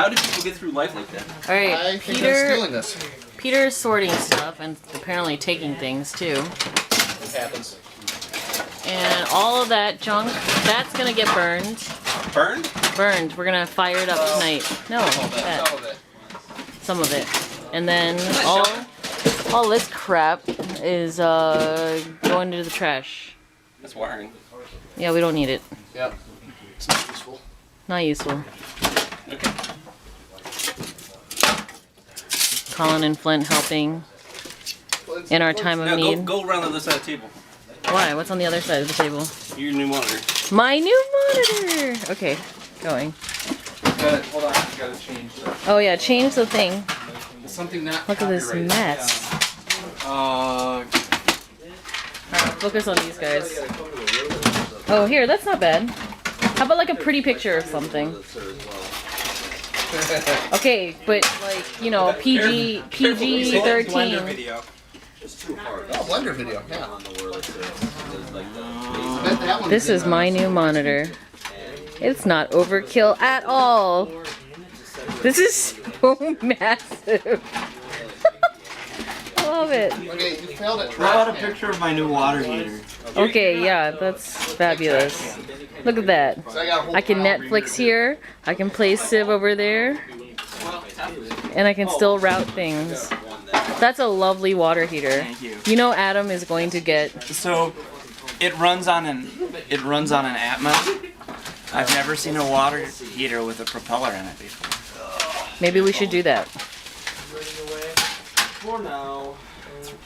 How do people get through life like that? All right, I think I'm stealing this. Peter's sorting stuff and apparently taking things too. It happens. And all of that junk, that's gonna get burned. Burned? Burned. We're gonna fire it up tonight. No, that. Some of it. Some of it. And then all this crap is going into the trash. That's wiring. Yeah, we don't need it. Yep. It's not useful. Not useful. Okay. Colin and Flint helping in our time of Now need. go around the other side of the table. Why? What's on the other side of the table? Your new monitor. My new monitor! Okay, going. Hold on, I gotta change that. Oh yeah, change the thing. Something not Look at this copyrighted. mess. Alright, focus on these guys. Oh, here, that's not bad. How about like a pretty picture of something? Okay, but like, you know, PG 13. Oh, Blender video, yeah. This is my new monitor. It's not overkill at all. This is so massive. I love it. Okay, you failed at How about a picture of my new water heater? Okay, yeah, that's fabulous. Look at that. I can Netflix here. I can play Civ over there. And I can still route things. That's a lovely water heater. Thank you. You know Adam is going to get... So it runs on an Atmos. I've never seen a water heater with a propeller in it before. Maybe we should do that.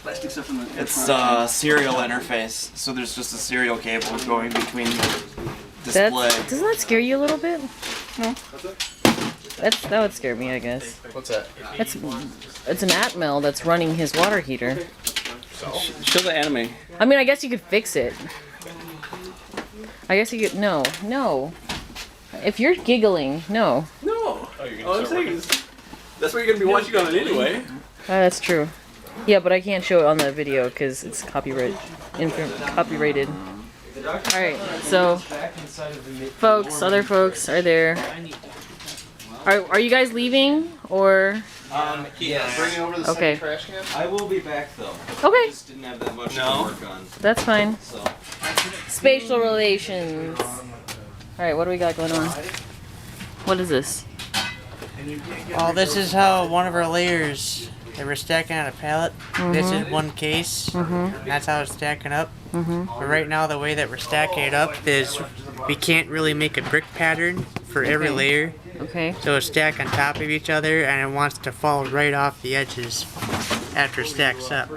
Plastic stuff in the It's a serial interface, so there's just a serial cable going between the display. Doesn't that scare you a little bit? No. That would scare me, I guess. What's that? It's an Atmel that's running his water heater. Show the anime. I mean, I guess you could fix it. I guess you could... No. If you're giggling, no. No. All I'm saying is, that's what you're gonna be watching on it anyway. That's true. Yeah, but I can't show it on the video because it's copyrighted. Alright, so other folks are there. Are you guys leaving or? Yes. Bring it over to the Okay. second trash can? I will be back though. Okay, Just didn't have that much to work on. that's fine. So. Spatial relations. Alright, what do we got going on? What is this? Well, this is how one of our layers that we're stacking on a pallet. This is one case. That's how it's stacking up. But right now, the way that we're stacking it up is we can't really make a brick pattern for every layer. Okay. So it's stacked on top of each other, and it wants to fall right off the edges after it stacks up.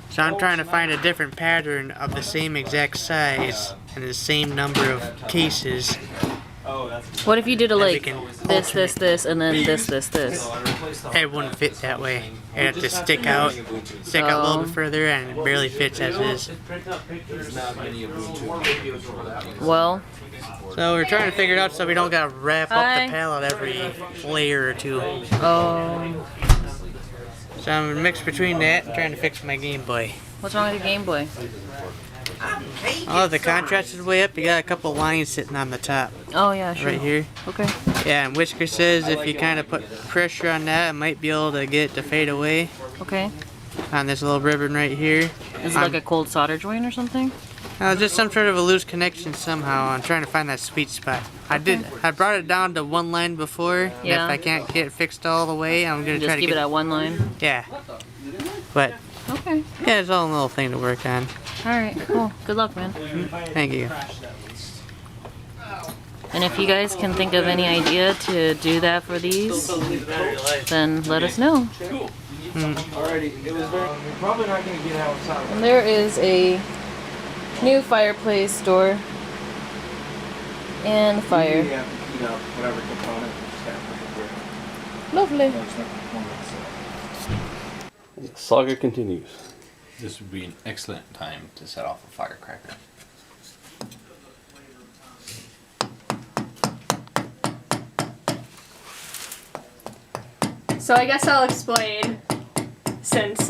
So I'm trying to find a different pattern of the same exact size and the same number of cases. What if you did a we like can this, and then this? It wouldn't fit that way. It'd have to stick out a little bit further, and it barely fits as is. Well, So we're trying to figure it out so we don't gotta wrap up the pallet every layer or two. oh, So I'm mixed between that and trying to fix my Game Boy. what's wrong with your Game Boy? Oh, the contrast is way up. You got a couple lines sitting on the top Oh yeah, sure. right here. Okay. Yeah, and Whisker says if you kind of put pressure on that, it might be able to get it to fade away Okay. on this little ribbon right here. Is it like a cold solder joint or something? Just some sort of a loose connection somehow. I'm trying to find that sweet spot. I brought it down to one line before. And Yeah. if I can't get it fixed all the way, I'm gonna Just try to keep get it at one line. Yeah. But Okay. yeah, it's all a little thing to work on. All right. Cool. Good luck, man. Thank you. And if you guys can think of any idea to do that for these, then let us know. And there is a new fireplace door and fire. Lovely. Saga continues. This would be an excellent time to set off a firecracker. So I guess I'll explain, since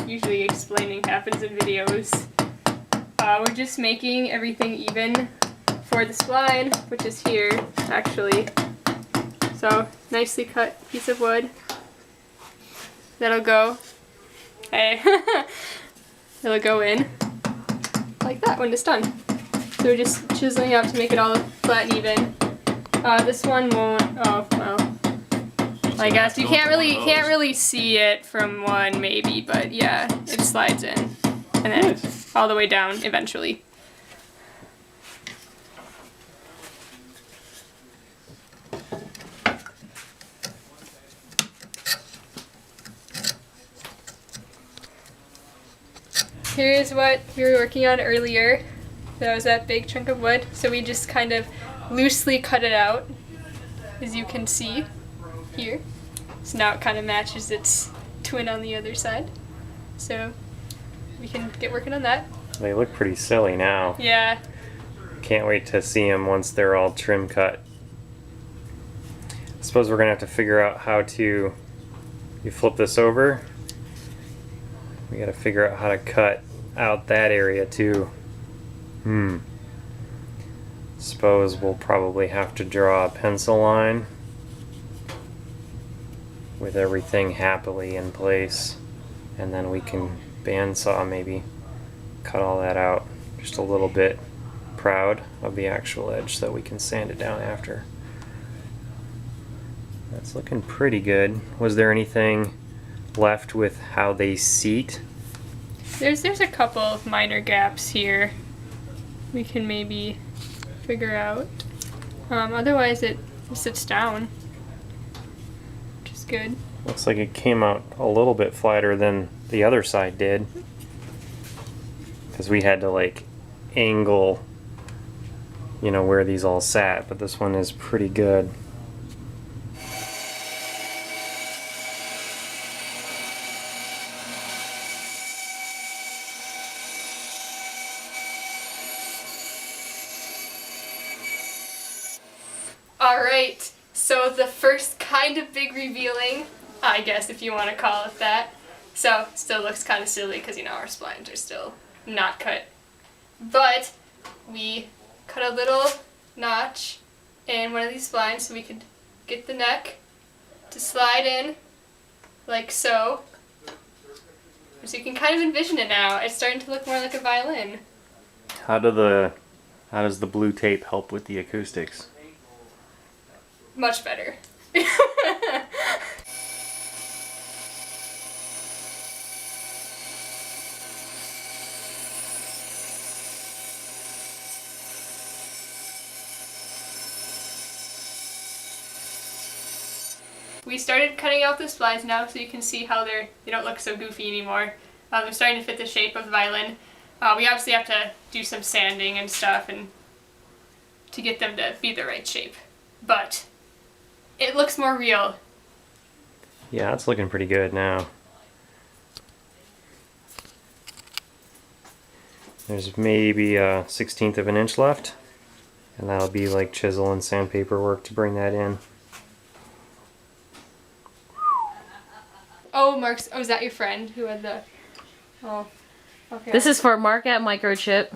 usually explaining happens in videos. We're just making everything even for the spline, which is here, actually. So, nicely cut piece of wood. That'll go. Hey. It'll go in like that when it's done. So we're just chiseling out to make it all flat and even. This one won't. Oh well. I guess you can't really see it from one maybe, but yeah, it slides in and then all the way down eventually. Here's what we were working on earlier. That was that big chunk of wood. So we just kind of loosely cut it out, as you can see here. So now it kind of matches its twin on the other side. So we can get working on that. They look pretty silly now. Yeah. Can't wait to see them once they're all trim cut. I suppose we're gonna have to figure out how to. You flip this over. We gotta figure out how to cut out that area too. Suppose we'll probably have to draw a pencil line with everything happily in place, and then we can bandsaw maybe cut all that out just a little bit, proud of the actual edge so that we can sand it down after. That's looking pretty good. Was there anything left with how they seat? There's a couple of minor gaps here we can maybe figure out. Otherwise it sits down, which is good. Looks like it came out a little bit flatter than the other side did, because we had to like angle, you know, where these all sat, but this one is pretty good. Alright, so the first kind of big revealing, I guess if you want to call it that. So, still looks kind of silly because, you know, our splines are still not cut. But we cut a little notch in one of these splines so we could get the neck to slide in like so. So you can kind of envision it now. It's starting to look more like a violin. How does the blue tape help with the acoustics? Much better. We started cutting out the splines now so you can see how they don't look so goofy anymore. They're starting to fit the shape of the violin. We obviously have to do some sanding and stuff and to get them to be the right shape. But it looks more real. Yeah, it's looking pretty good now. There's maybe a 1/16 of an inch left, and that'll be like chisel and sandpaper work to bring that in. Oh, Mark's. Oh, is that your friend who had the? Oh, okay. This is for Mark at Microchip,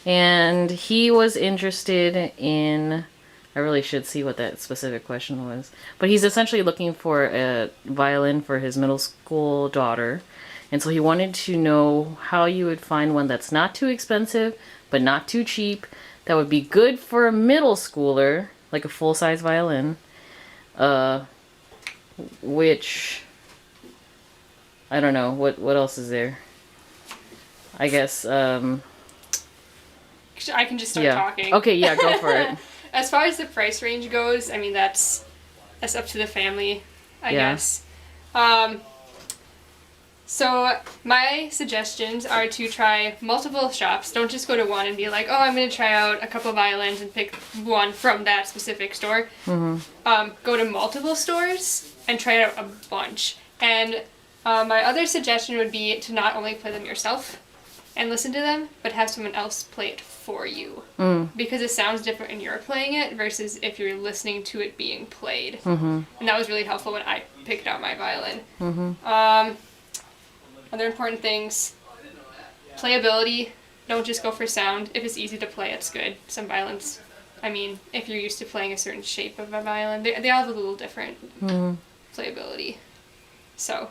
and he was interested in. I really should see what that specific question was, but he's essentially looking for a violin for his middle school daughter, and so he wanted to know how you would find one that's not too expensive but not too cheap, that would be good for a middle schooler, like a full-size violin, which I don't know what else is there. I guess I can just start talking. Okay, yeah, go for it. As far as the price range goes, I mean that's up to the family, I guess. So my suggestions are to try multiple shops. Don't just go to one and be like, oh, I'm going to try out a couple violins and pick one from that specific store. Go to multiple stores and try out a bunch. And my other suggestion would be to not only play them yourself and listen to them, but have someone else play it for you. Because it sounds different when you're playing it versus if you're listening to it being played. And that was really helpful when I picked out my violin. Other important things, playability. Don't just go for sound. If it's easy to play, it's good. Some violins I mean, if you're used to playing a certain shape of a violin, they all have a little different playability. So,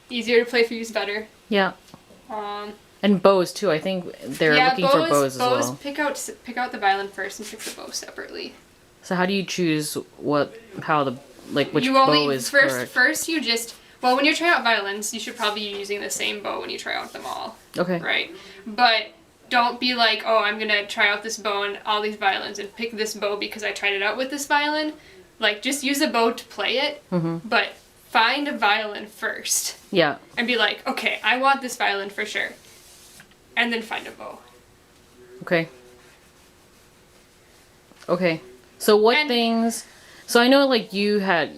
easier to play for you's better. Yeah. And bows too. I think they're looking for bows as well. Pick out the violin first and pick the bow separately. So how do you choose which bow is correct? First you just, well, when you're trying out violins, you should probably be using the same bow when you try out them all. Okay. Right? But don't be like, oh, I'm going to try out this bow and all these violins and pick this bow because I tried it out with this violin. Like, just use a bow to play it, but find a violin first. Yeah. And be like, okay, I want this violin for sure. And then find a bow. Okay. Okay. So so I know like you had,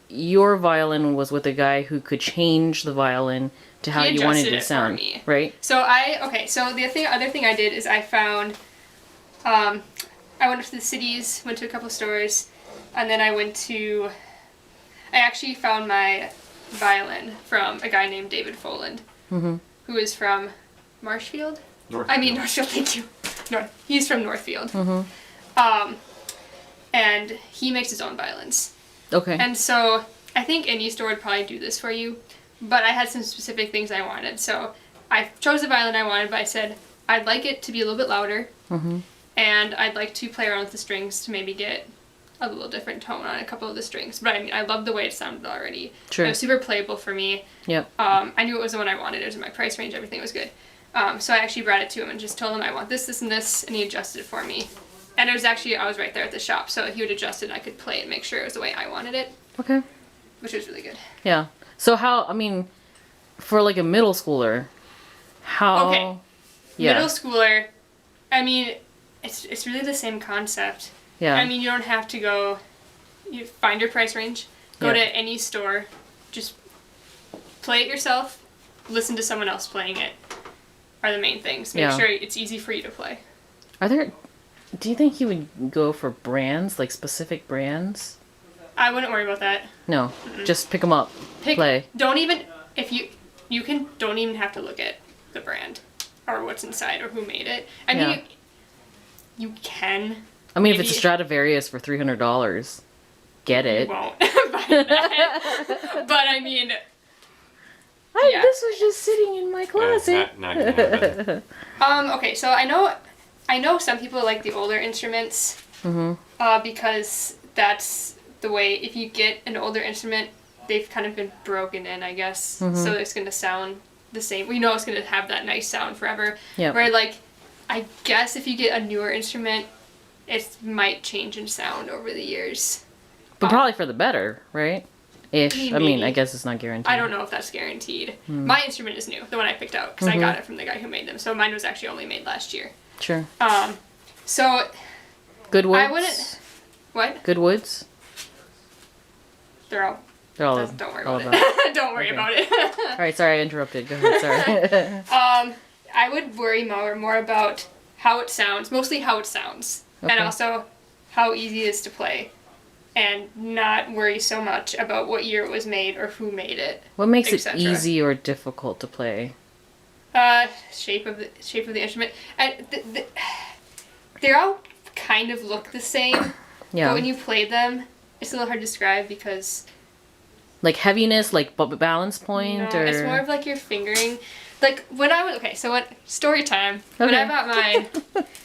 your violin was with a guy who could change the violin to how you wanted it to sound, for me. right? So the other thing I did is I found, I went to the cities, went to a couple stores, and then I actually found my violin from a guy named David Foland, who is from Marshfield? Northfield, thank you. He's from Northfield. And he makes his own violins. Okay. And so I think any store would probably do this for you, but I had some specific things I wanted. So I chose the violin I wanted, but I said I'd like it to be a little bit louder, and I'd like to play around with the strings to maybe get a little different tone on a couple of the strings. But I mean, I loved the way it sounded already. Sure. It was super playable for me. Yep. I knew it was the one I wanted. It was in my price range. Everything was good. So I actually brought it to him and just told him I want this, this, and this, and he adjusted it for me. And it was actually, I was right there at the shop, so he would adjust it and I could play it and make sure it was the way I wanted it. Okay. Which was really good. Yeah. So for like a middle schooler, how... Okay. Yeah. Middle schooler, I mean, it's really the same concept. Yeah. I mean, you don't have to go, you find your price range, go to any store, just play it yourself, listen to someone else playing it, are the main things. Make sure it's easy for you to play. Do you think he would go for brands, like specific brands? I wouldn't worry about that. No, just pick them up, play. Don't even, don't even have to look at the brand or what's inside or who made it. I mean, you can. I mean, if it's a Stradivarius for $300, get it. You won't buy that. But I mean, this was just sitting in my closet. Not gonna happen. okay, so I know some people like the older instruments because that's the way, if you get an older instrument, they've kind of been broken in, I guess. So it's going to sound the same. We know it's going to have that nice sound forever. Yep. Where, like, I guess if you get a newer instrument, it might change in sound over the years. But probably for the better, right? Ish. I mean, I guess it's not guaranteed. I don't know if that's guaranteed. My instrument is new, the one I picked out, because I got it from the guy who made them. So mine was actually only made last year. Sure. So... Good woods? I wouldn't... What? Good woods? They're all... Don't worry about it. Don't worry about it. Alright, sorry I interrupted. Go ahead, sorry. I would worry more about how it sounds, mostly how it sounds, and also how easy it is to play, and not worry so much about what year it was made or who made it. What makes it easy or difficult to play? Shape of the instrument. And they all kind of look the same. Yeah. But when you play them, it's a little hard to describe because... Like heaviness, like balance point, no, or... it's more of like your fingering. Like when I was... story time. When I bought mine,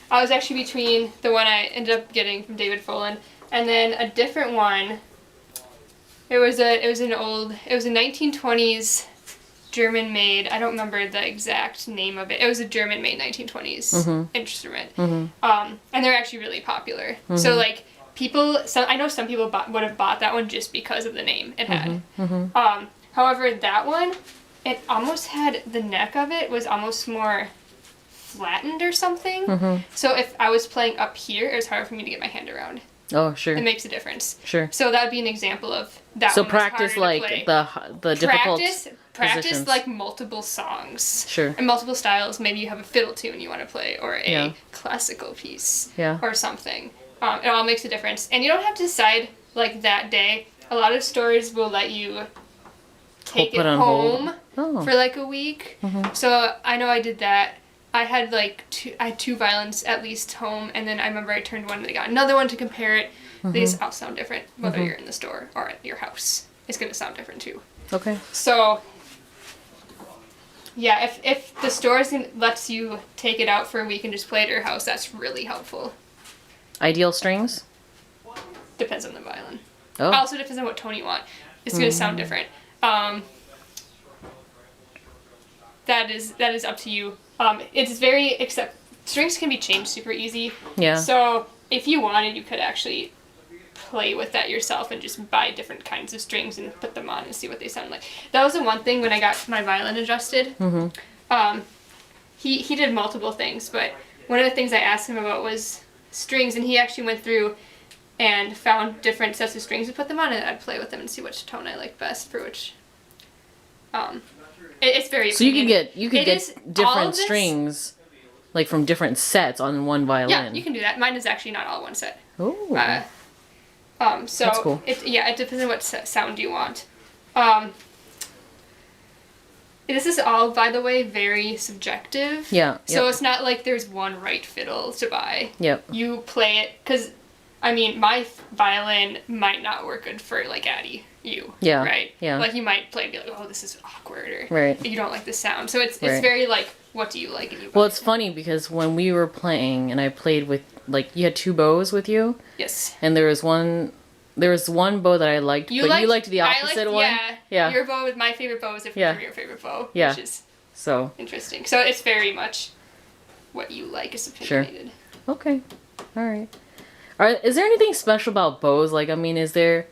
I was actually between the one I ended up getting from David Foland and then a different one. It was a 1920s German-made, I don't remember the exact name of it. It was a German-made 1920s instrument. And they're actually really popular. So like I know some people would have bought that one just because of the name it had. However, that one, it almost had, the neck of it was almost more flattened or something. So if I was playing up here, it was hard for me to get my hand around. Oh, sure. It makes a difference. Sure. So that would be an example of that. So one practice like the difficult practice positions. like multiple songs. Sure. And multiple styles. Maybe you have a fiddle tune you want to play, or a classical piece, or something. It all makes a difference, and you don't have to decide like that day. A lot of stores will let you take it home for like a week. So I know I did that. I had two violins at least home, and then I remember I turned one and I got another one to compare it. These all sound different, whether you're in the store or at your house. It's gonna sound different too. Okay. So, yeah, if the store lets you take it out for a week and just play it at your house, that's really helpful. Ideal strings? Depends on the violin. Oh. Also depends on what tone you want. It's gonna sound different. That is up to you. It's very strings can be changed super easy. Yeah. So if you wanted, you could actually play with that yourself and just buy different kinds of strings and put them on and see what they sound like. That was the one thing when I got my violin adjusted. He did multiple things, but one of the things I asked him about was strings, and he actually went through and found different sets of strings to put them on, and I'd play with them and see which tone I liked best for which. It's very. So you could get different strings, like from different sets on one violin. Yeah, you can do that. Mine is actually not all one set. Ooh. So That's cool. It depends on what sound you want. This is all, by the way, very subjective. Yeah. So it's not like there's one right fiddle to buy. Yep. You play it, because, I mean, my violin might not work good for, like, Addie, you. Yeah. Right? Yeah. Like, you might play and be like, oh, this is awkward, or Right. you don't like the sound. So it's Right. very, like, what do you like? And you buy Well, it's funny because when we were playing and I played with, like, you had two bows with you, Yes. and there was one bow that I liked, but you liked the opposite one. Yeah. Your bow, my favorite bow is different from your favorite bow, Yeah. which is So. interesting. So it's very much what you like is opinionated. Okay. All right. Is there anything special about bows? Like, I mean, is there,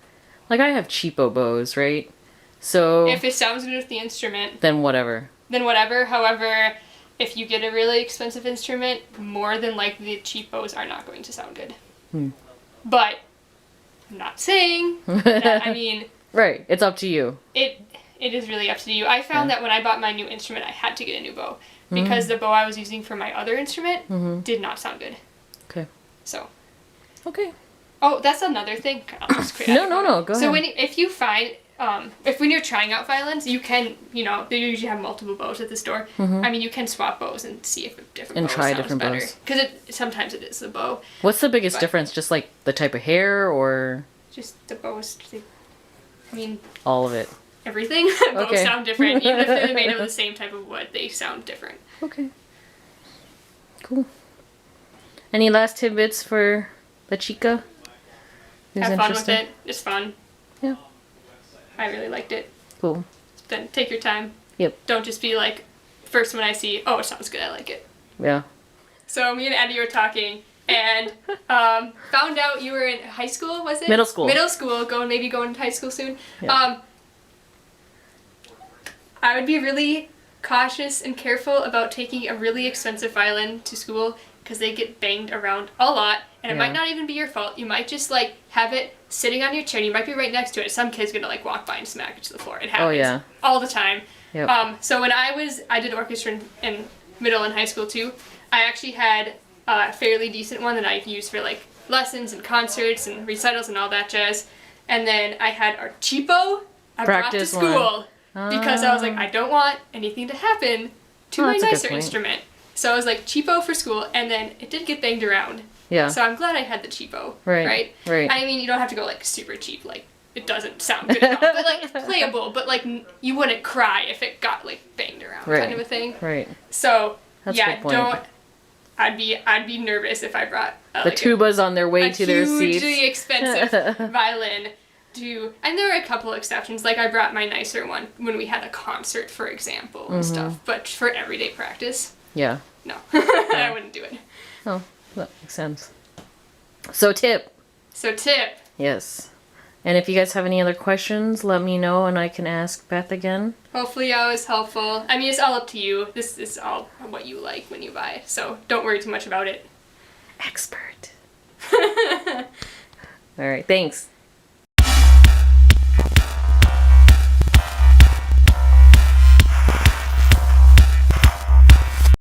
like, I have cheapo bows, right? So. If it sounds good with the instrument, then whatever. However, if you get a really expensive instrument, more than likely the cheap bows are not going to sound good. But I'm not saying that, I mean, Right. It's up to you. it is really up to you. I found that when I bought my new instrument, I had to get a new bow because the bow I was using for my other instrument did not sound good. Okay. So. Okay. Oh, that's another thing. I'll just quick No, go So ahead. if you find, when you're trying out violins, you can, they usually have multiple bows at the store. I mean, you can swap bows and see if a different And bow try sounds different better. bows. Because sometimes it is the bow. What's the biggest But- difference? Just like the type of hair or Just the bows, I mean, all of it? everything. Bows Okay. sound different. Even if they're made of the same type of wood, they sound different. Okay. Cool. Any last tidbits for the chica? Who's Have fun with interested? it. It's fun. Yeah. I really liked it. Cool. Then take your time. Yep. Don't just be like, first when I see, oh, it sounds good, I like it. Yeah. So me and Eddie were talking and found out you were in high school, was it? Middle school. Middle school, maybe going to high school soon. Yeah. I would be really cautious and careful about taking a really expensive violin to school because they get banged around a lot, and it Yeah. might not even be your fault. You might just like have it sitting on your chair, and you might be right next to it. Some kid's gonna like walk by and smack it to the floor. It happens yeah. all the time. Yep. So when I did orchestra in middle and high school too. I actually had a fairly decent one that I used for like lessons and concerts and recitals and all that jazz. And then I had our cheapo I brought to Practice school one. because I was like, I don't want anything to happen to Oh, my that's a good nicer point. instrument. So I was like cheapo for school, and then it did get banged around. Yeah. So I'm glad I had the cheapo. Right. Right. I mean, you don't have to go like super cheap, like it doesn't sound good at all, but like it's playable, but like you wouldn't cry if it got like banged around, Right. kind of a thing. Right. So That's a yeah, good point. don't. I'd be nervous if I brought The tubas on their way a to their hugely seats. expensive violin to, and there were a couple exceptions. Like I brought my nicer one when we had a concert, for example, and Mm-hmm. stuff. But for everyday practice, Yeah. no, I wouldn't do it. Oh, that makes sense. So tip. So tip. Yes. And if you guys have any other questions, let me know and I can ask Beth again. Hopefully I was helpful. I mean, it's all up to you. This is all what you like when you buy. So don't worry too much about it. Expert. All right. Thanks.